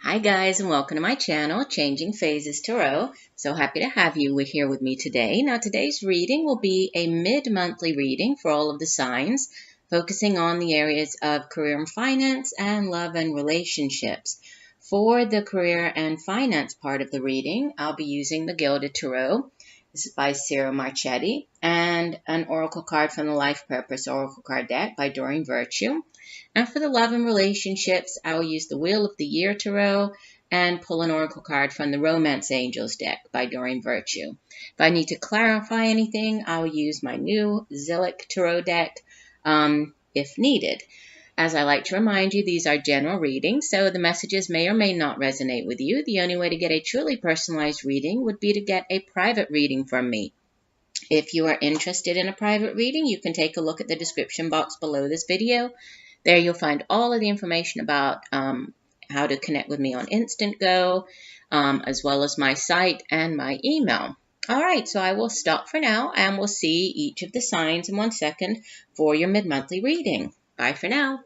Hi guys, and welcome to my channel, Changing Phases Tarot. So happy to have you here with me today. Now today's reading will be a mid-monthly reading for all of the signs, focusing on the areas of career and finance and love and relationships. For the career and finance part of the reading, I'll be using the Gilded Tarot. This is by Sarah Marchetti, and an oracle card from the Life Purpose Oracle Card deck by Doreen. And for the love and relationships, I will use the Wheel of the Year Tarot and pull an oracle card from the Romance Angels deck by Doreen. If I need to clarify anything, I will use my new Zillich Tarot deck if needed. As I like to remind you, these are general readings, so the messages may or may not resonate with you. The only way to get a truly personalized reading would be to get a private reading from me. If you are interested in a private reading, you can take a look at the description box below this video. There you'll find all of the information about how to connect with me on INSTANTGO, as well as my site and my email. All right, so I will stop for now, and we'll see each of the signs in 1 second for your mid-monthly reading. Bye for now.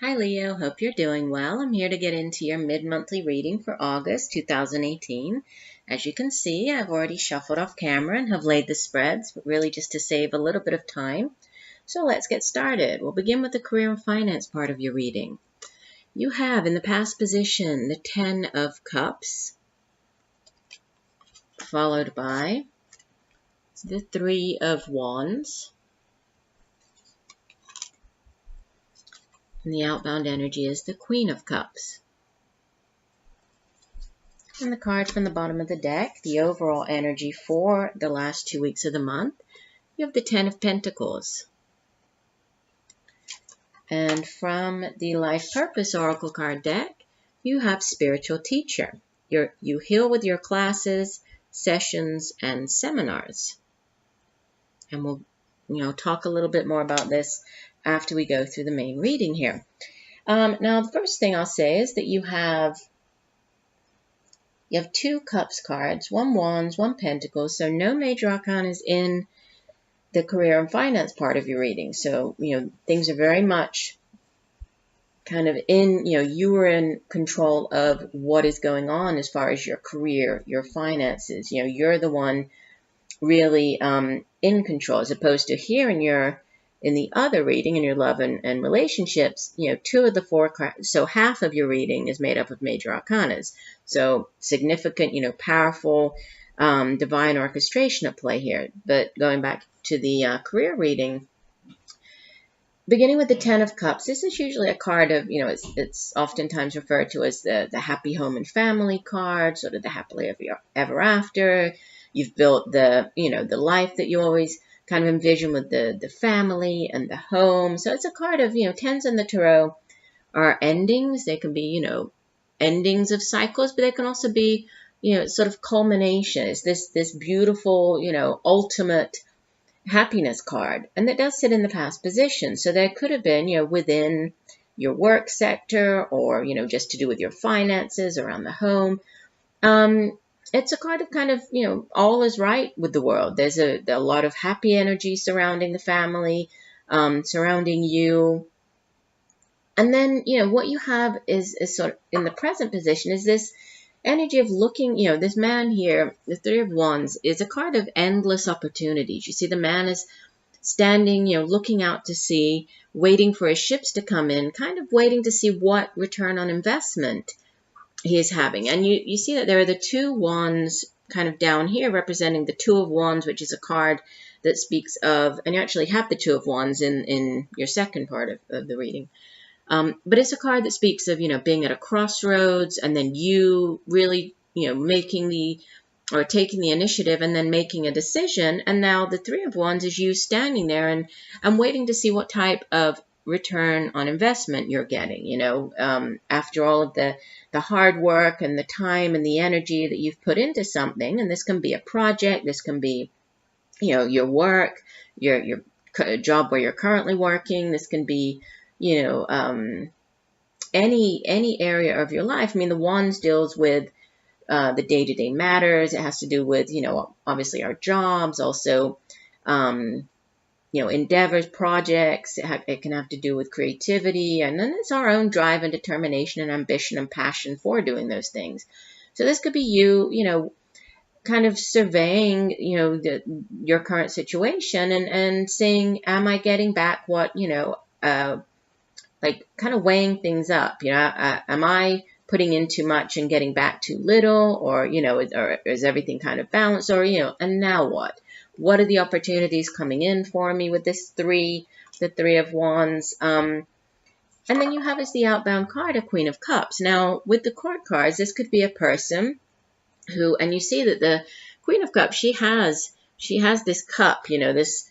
Hi Leo, hope you're doing well. I'm here to get into your mid-monthly reading for August 2018. As you can see, I've already shuffled off camera and have laid the spreads, but really just to save a little bit of time. So let's get started. We'll begin with the career and finance part of your reading. You have in the past position the 10 of Cups, followed by the 3 of Wands. And the outbound energy is the Queen of Cups. And the card from the bottom of the deck, the overall energy for the last 2 weeks of the month, you have the 10 of Pentacles. And from the Life Purpose Oracle card deck, you have Spiritual Teacher. You heal with your classes, sessions, and seminars. And we'll talk a little bit more about this after we go through the main reading here. Now, the first thing I'll say is that you have 2 Cups cards, 1 Wands, 1 Pentacles, so no major arcanas in the career and finance part of your reading. So, things are very much kind of in, you are in control of what is going on as far as your career, your finances. You're the one really in control, as opposed to here in the other reading, in your love and relationships, 2 of the 4 cards, so half of your reading is made up of major arcanas. So significant, powerful divine orchestration at play here. But going back to the career reading, beginning with the 10 of Cups, this is usually a card of, it's oftentimes referred to as the happy home and family card, sort of the happily ever after. You've built the life that you always kind of envision with the family and the home. So it's a card of, 10s in the tarot are endings. They can be, endings of cycles, but they can also be, sort of culminations. This beautiful, ultimate happiness card. And that does sit in the past position. So there could have been, within your work sector or, just to do with your finances around the home. It's a card of kind of, all is right with the world. There's a lot of happy energy surrounding the family, surrounding you. And then, what you have is sort of in the present position is this energy of looking, this man here, the 3 of Wands, is a card of endless opportunities. You see the man is standing, looking out to sea, waiting for his ships to come in, kind of waiting to see what return on investment he is having. And you see that there are the 2 wands kind of down here representing the 2 of Wands, which is a card that speaks of, and you actually have the 2 of Wands in your second part of the reading. But it's a card that speaks of, being at a crossroads and then you really, taking the initiative and then making a decision. And now the 3 of Wands is you standing there and waiting to see what type of return on investment you're getting, after all of the hard work and the time and the energy that you've put into something. And this can be a project, this can be, your work, your job where you're currently working, this can be, any area of your life. I mean, the Wands deals with the day-to-day matters. It has to do with, obviously our jobs, also, endeavors, projects. It can have to do with creativity, and then it's our own drive and determination and ambition and passion for doing those things. So this could be you, kind of surveying, your current situation and saying, am I getting back what, like kind of weighing things up, am I putting in too much and getting back too little, or, or is everything kind of balanced, or, and now what? What are the opportunities coming in for me with this the Three of Wands? And then you have as the outbound card, a Queen of Cups. Now, with the court cards, this could be a person who, and you see that the Queen of Cups, she has this cup, this,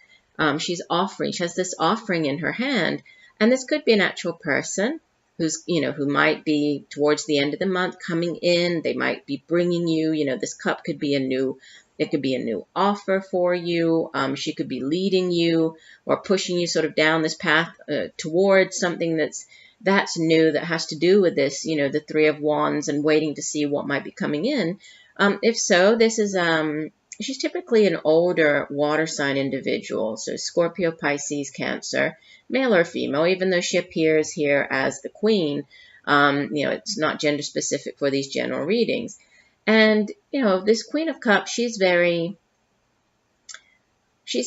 she has this offering in her hand, and this could be an actual person who's, who might be towards the end of the month coming in. They might be bringing you, this cup could be it could be a new offer for you. She could be leading you or pushing you sort of down this path towards something that's new, that has to do with this, the Three of Wands, and waiting to see what might be coming in. If so, this is, she's typically an older water sign individual. So Scorpio, Pisces, Cancer, male or female, even though she appears here as the queen, it's not gender specific for these general readings. And, this Queen of Cups, she's a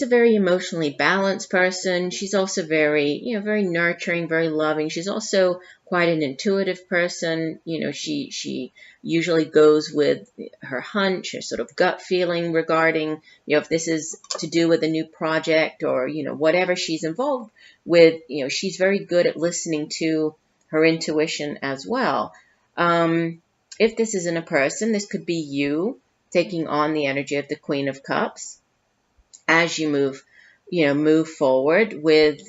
very emotionally balanced person. She's also very, very nurturing, very loving. She's also quite an intuitive person. She usually goes with her hunch, her sort of gut feeling regarding, if this is to do with a new project or, whatever she's involved with, she's very good at listening to her intuition as well. If this isn't a person, this could be you taking on the energy of the Queen of Cups as you move forward with,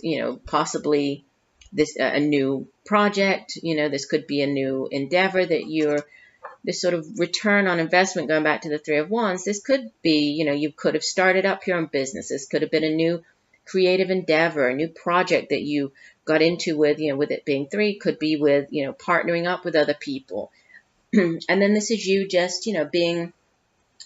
possibly this, a new project, this could be a new endeavor that this sort of return on investment, going back to the Three of Wands. This could be, you could have started up your own business. This could have been a new creative endeavor, a new project that you got into with, with it being three, could be with, partnering up with other people. And then this is you just, being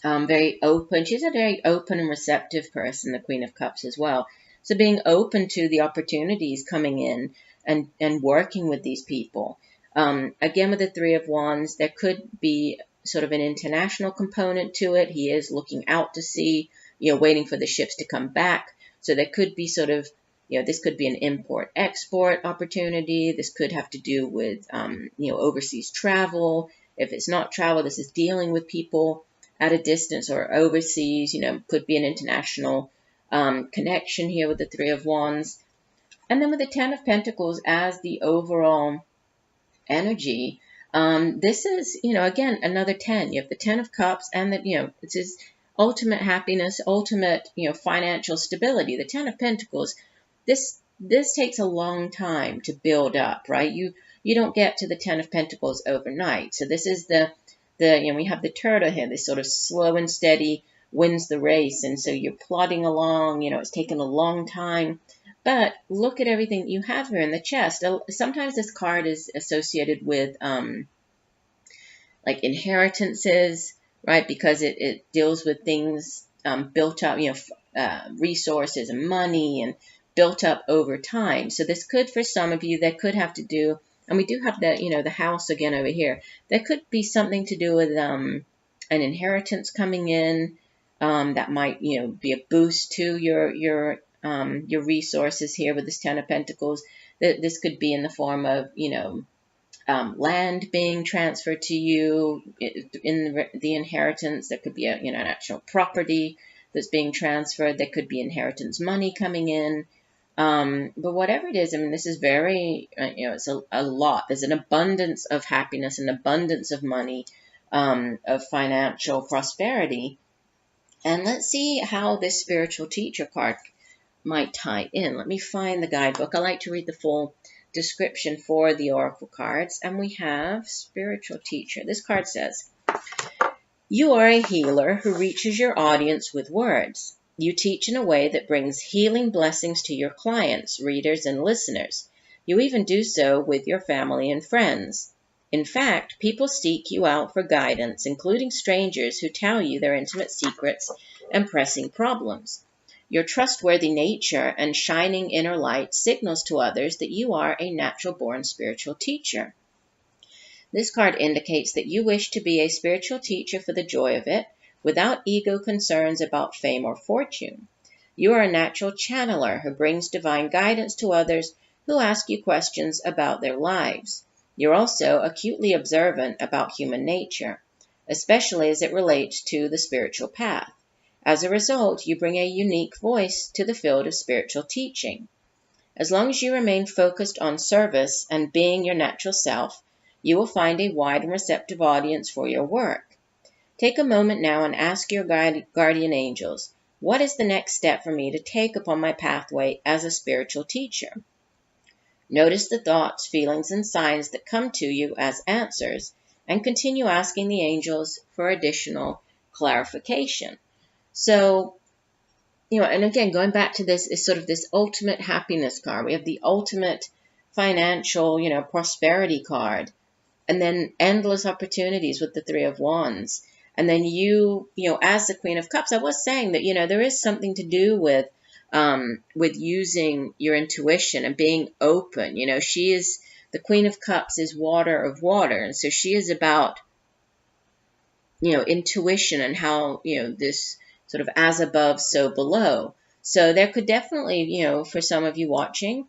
very open. She's a very open and receptive person, the Queen of Cups as well. So being open to the opportunities coming in and working with these people. Again, with the Three of Wands, there could be sort of an international component to it. He is looking out to sea, waiting for the ships to come back. So there could be sort of, this could be an import-export opportunity. This could have to do with, overseas travel. If it's not travel, this is dealing with people at a distance or overseas, could be an international connection here with the Three of Wands. And then with the Ten of Pentacles as the overall energy, this is, again, another 10. You have the 10 of Cups and the, it's his ultimate happiness, ultimate, financial stability. The 10 of Pentacles, this takes a long time to build up, right? You don't get to the 10 of Pentacles overnight. So this is we have the turtle here, this sort of slow and steady wins the race. And so you're plodding along, it's taken a long time. But look at everything you have here in the chest. Sometimes this card is associated with like inheritances, right? Because it deals with things built up, resources and money and built up over time. So this could, for some of you, that could have to do, and we do have the, the house again over here. That could be something to do with an inheritance coming in that might, be a boost to your resources here with this Ten of Pentacles. This could be in the form of, land being transferred to you in the inheritance. There could be an actual property that's being transferred. There could be inheritance money coming in. But whatever it is, I mean, this is very, it's a lot. There's an abundance of happiness, an abundance of money, of financial prosperity. And let's see how this spiritual teacher card might tie in. Let me find the guidebook. I like to read the full description for the oracle cards. And we have spiritual teacher. This card says, you are a healer who reaches your audience with words. You teach in a way that brings healing blessings to your clients, readers, and listeners. You even do so with your family and friends. In fact, people seek you out for guidance, including strangers who tell you their intimate secrets and pressing problems. Your trustworthy nature and shining inner light signals to others that you are a natural-born spiritual teacher. This card indicates that you wish to be a spiritual teacher for the joy of it, without ego concerns about fame or fortune. You are a natural channeler who brings divine guidance to others who ask you questions about their lives. You're also acutely observant about human nature, especially as it relates to the spiritual path. As a result, you bring a unique voice to the field of spiritual teaching. As long as you remain focused on service and being your natural self, you will find a wide and receptive audience for your work. Take a moment now and ask your guardian angels, what is the next step for me to take upon my pathway as a spiritual teacher? Notice the thoughts, feelings, and signs that come to you as answers, and continue asking the angels for additional clarification. So, and again, going back to this is sort of this ultimate happiness card. We have the ultimate financial, prosperity card, and then endless opportunities with the Three of Wands. And then you as the Queen of Cups, I was saying that, there is something to do with using your intuition and being open. She is, the Queen of Cups is water of water. And so she is about, intuition and how, this sort of as above, so below. So there could definitely, for some of you watching,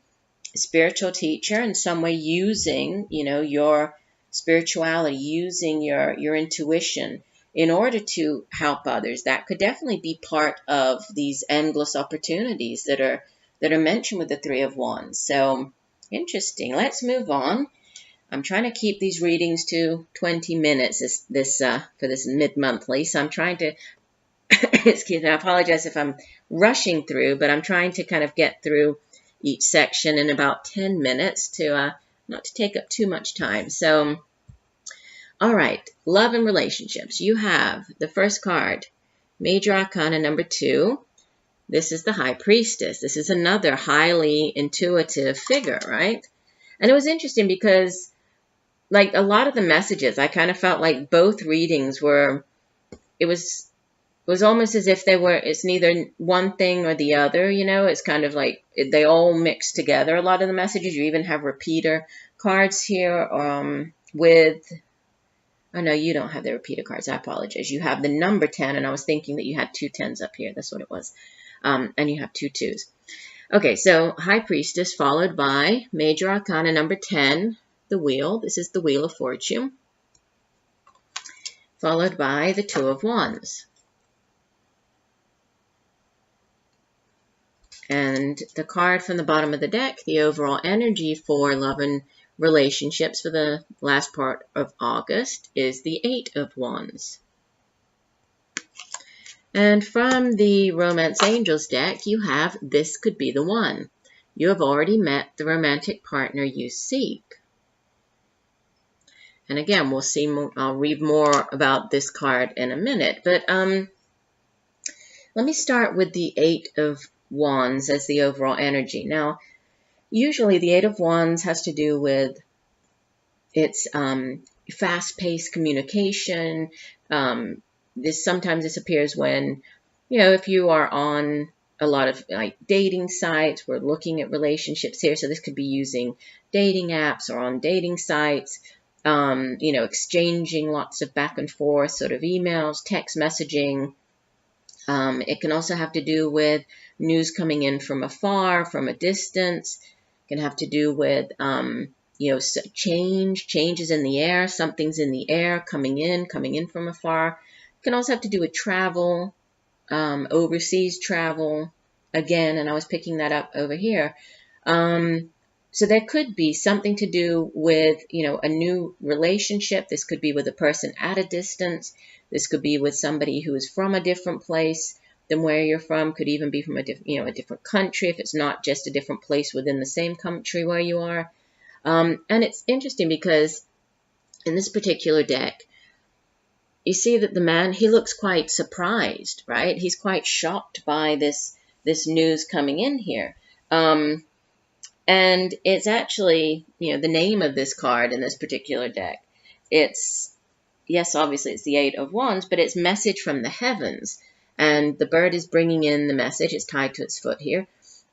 a spiritual teacher in some way using, your spirituality, using your intuition in order to help others. That could definitely be part of these endless opportunities that are mentioned with the Three of Wands. So interesting. Let's move on. I'm trying to keep these readings to 20 minutes for this mid-monthly. So I'm trying to, excuse me, I apologize if I'm rushing through, but I'm trying to kind of get through each section in about 10 minutes to not to take up too much time. So, all right, love and relationships. You have the first card, Major Arcana number 2. This is the High Priestess. This is another highly intuitive figure, right? And it was interesting because, like, a lot of the messages, I kind of felt like both readings were, it was almost as if it's neither one thing or the other, it's kind of like they all mix together. A lot of the messages, you even have repeater cards here oh no, you don't have the repeater cards, I apologize. You have the number 10, and I was thinking that you had 2 10s up here, that's what it was. And you have 2 2s. Okay, so High Priestess followed by Major Arcana number 10, the Wheel. This is the Wheel of Fortune. Followed by the Two of Wands. And the card from the bottom of the deck, the overall energy for love and relationships for the last part of August, is the Eight of Wands. And from the Romance Angels deck, you have This Could Be the One. You have already met the romantic partner you seek. And again, we'll see more, I'll read more about this card in a minute. But let me start with the Eight of Wands as the overall energy. Now, usually the Eight of Wands has to do with its fast-paced communication. Sometimes this appears when, if you are on a lot of like dating sites, we're looking at relationships here. So this could be using dating apps or on dating sites, exchanging lots of back and forth sort of emails, text messaging. It can also have to do with news coming in from afar, from a distance. It can have to do with, changes in the air. Something's in the air, coming in from afar. It can also have to do with travel, overseas travel. Again, and I was picking that up over here. So there could be something to do with, a new relationship. This could be with a person at a distance. This could be with somebody who is from a different place than where you're from. Could even be from a different country if it's not just a different place within the same country where you are. And it's interesting because in this particular deck, you see that the man, he looks quite surprised, right? He's quite shocked by this news coming in here. And it's actually, the name of this card in this particular deck. Yes, obviously it's the Eight of Wands, but it's Message from the Heavens. and the bird is bringing in the message. It's tied to its foot here.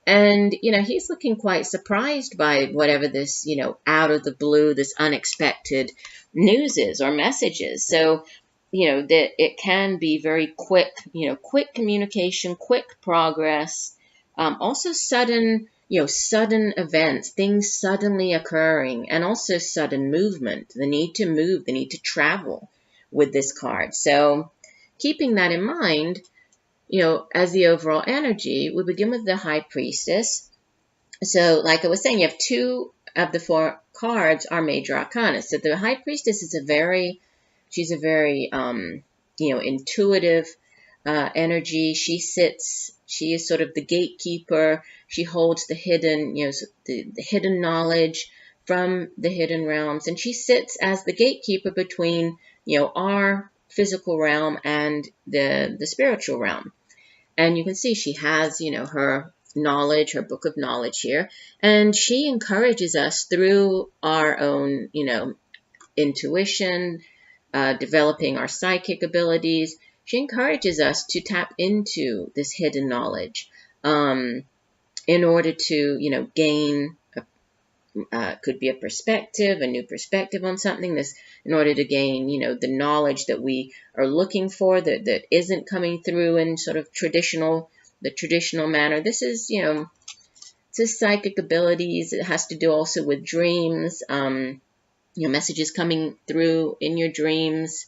And, he's looking quite surprised by whatever this, out of the blue, this unexpected news is or messages. So, that it can be very quick, quick communication, quick progress, also sudden, sudden events, things suddenly occurring, and also sudden movement, the need to move, the need to travel with this card. So keeping that in mind, as the overall energy, we begin with the High Priestess. So like I was saying, you have 2 of the 4 cards are major arcana. So the High Priestess is she's a very, intuitive energy. She is sort of the gatekeeper. She holds the hidden, the hidden knowledge from the hidden realms. And she sits as the gatekeeper between, our physical realm and the spiritual realm. And you can see she has, her knowledge, her book of knowledge here. And she encourages us through our own, intuition, developing our psychic abilities. She encourages us to tap into this hidden knowledge in order to, gain, could be a perspective, a new perspective on something. This, in order to gain, the knowledge that we are looking for that isn't coming through in sort of the traditional manner. This is, it's psychic abilities. It has to do also with dreams. Messages coming through in your dreams.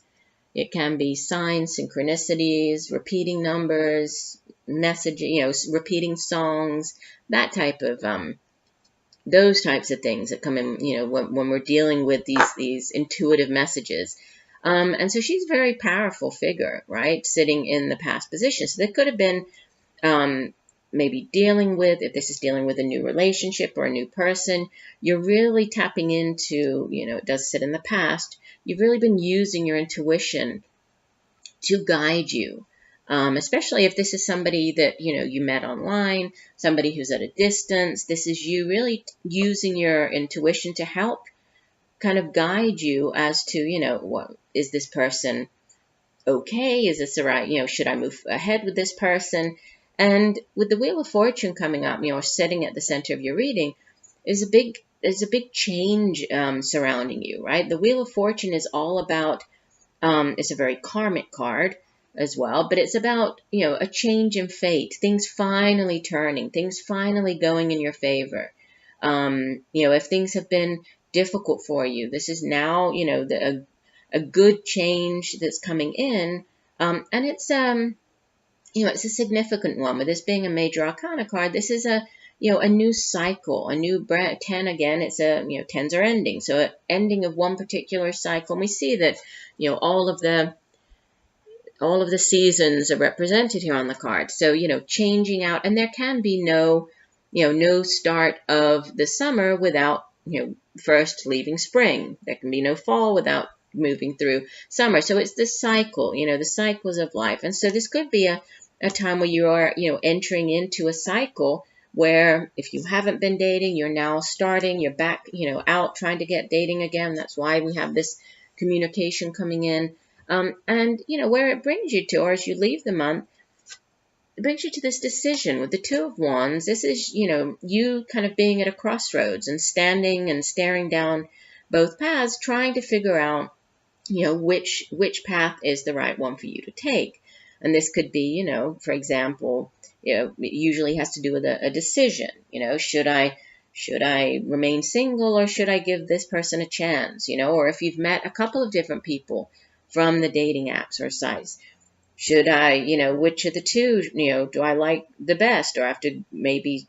It can be signs, synchronicities, repeating numbers, repeating songs, that type of, those types of things that come in, when we're dealing with these intuitive messages. And so she's a very powerful figure, right? Sitting in the past position. So there could have been, maybe dealing with, if this is dealing with a new relationship or a new person, you're really tapping into, it does sit in the past. You've really been using your intuition to guide you, especially if this is somebody that, you met online, somebody who's at a distance. This is you really using your intuition to help kind of guide you as to, what is this person okay? Is this the right, should I move ahead with this person? And with the Wheel of Fortune coming up, or sitting at the center of your reading, there's a big change surrounding you, right? The Wheel of Fortune is all about, it's a very karmic card as well, but it's about, a change in fate, things finally turning, things finally going in your favor. If things have been difficult for you, this is now, a good change that's coming in, and it's, it's a significant one. With this being a major arcana card, this is a new cycle, a new brand. 10 again, it's a, 10s are ending. So an ending of one particular cycle. And we see that, all of the seasons are represented here on the card. So, changing out, and there can be no start of the summer without, first leaving spring. There can be no fall without moving through summer. So it's the cycle, the cycles of life. And so this could be a time where you are, entering into a cycle where if you haven't been dating, you're now starting, you're back, out trying to get dating again. That's why we have this communication coming in. And, where it brings you to, or as you leave the month, it brings you to this decision with the Two of Wands. This is, you kind of being at a crossroads and standing and staring down both paths, trying to figure out, which path is the right one for you to take. And this could be, for example, it usually has to do with a decision. Should I remain single, or should I give this person a chance? Or if you've met a couple of different people from the dating apps or sites, should I, which of the two, do I like the best? Or after maybe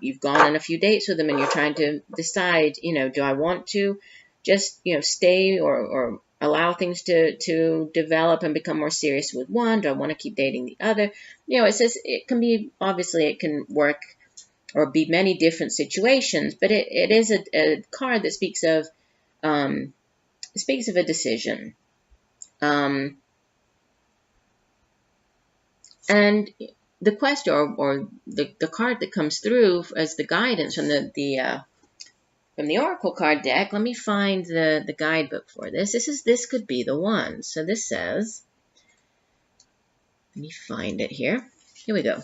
you've gone on a few dates with them and you're trying to decide, do I want to just, stay or allow things to develop and become more serious with one? Do I want to keep dating the other? It says it can be, obviously it can work or be many different situations, but it is a card that speaks of a decision. And the quest or the card that comes through as the guidance from from the Oracle card deck, let me find the guidebook for this. This could be the one. So this says, Let me find it here. Here we go.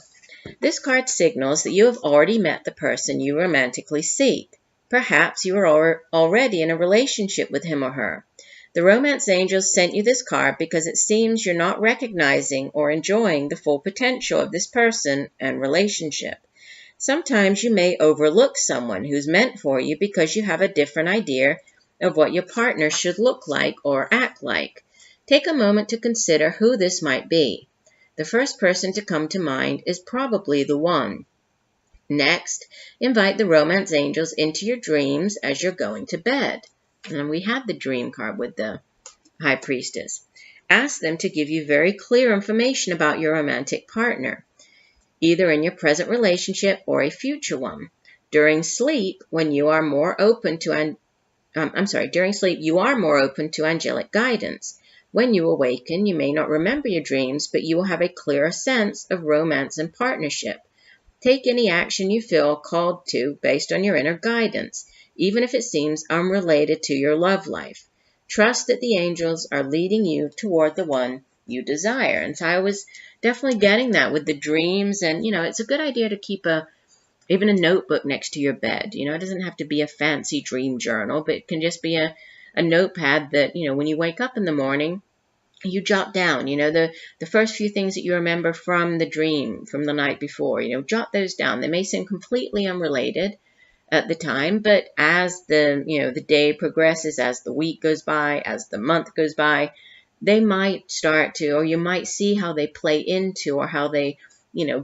This card signals that you have already met the person you romantically seek. Perhaps you are already in a relationship with him or her. The romance angels sent you this card because it seems you're not recognizing or enjoying the full potential of this person and relationship. Sometimes you may overlook someone who's meant for you because you have a different idea of what your partner should look like or act like. Take a moment to consider who this might be. The first person to come to mind is probably the one. Next, invite the romance angels into your dreams as you're going to bed. And we had the dream card with the High Priestess. Ask them to give you very clear information about your romantic partner, either in your present relationship or a future one. During sleep, you are more open to angelic guidance. When you awaken, you may not remember your dreams, but you will have a clearer sense of romance and partnership. Take any action you feel called to based on your inner guidance, even if it seems unrelated to your love life. Trust that the angels are leading you toward the one you desire. And so I was definitely getting that with the dreams. And, it's a good idea to keep even a notebook next to your bed. It doesn't have to be a fancy dream journal, but it can just be a notepad that, when you wake up in the morning, you jot down, the first few things that you remember from the dream, from the night before, jot those down. They may seem completely unrelated at the time, but as the day progresses, as the week goes by, as the month goes by, they might start to, or you might see how they play into, or how they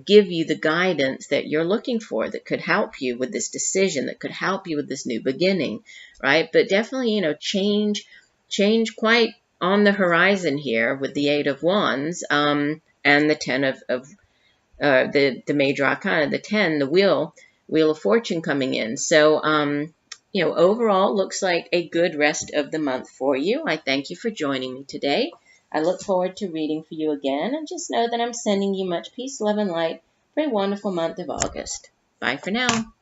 give you the guidance that you're looking for, that could help you with this decision, that could help you with this new beginning, right? But definitely, change quite on the horizon here with the Eight of Wands and the 10 of the major arcana, the 10, the Wheel of Fortune coming in. So, overall, looks like a good rest of the month for you. I thank you for joining me today. I look forward to reading for you again, and just know that I'm sending you much peace, love, and light for a wonderful month of August. Bye for now.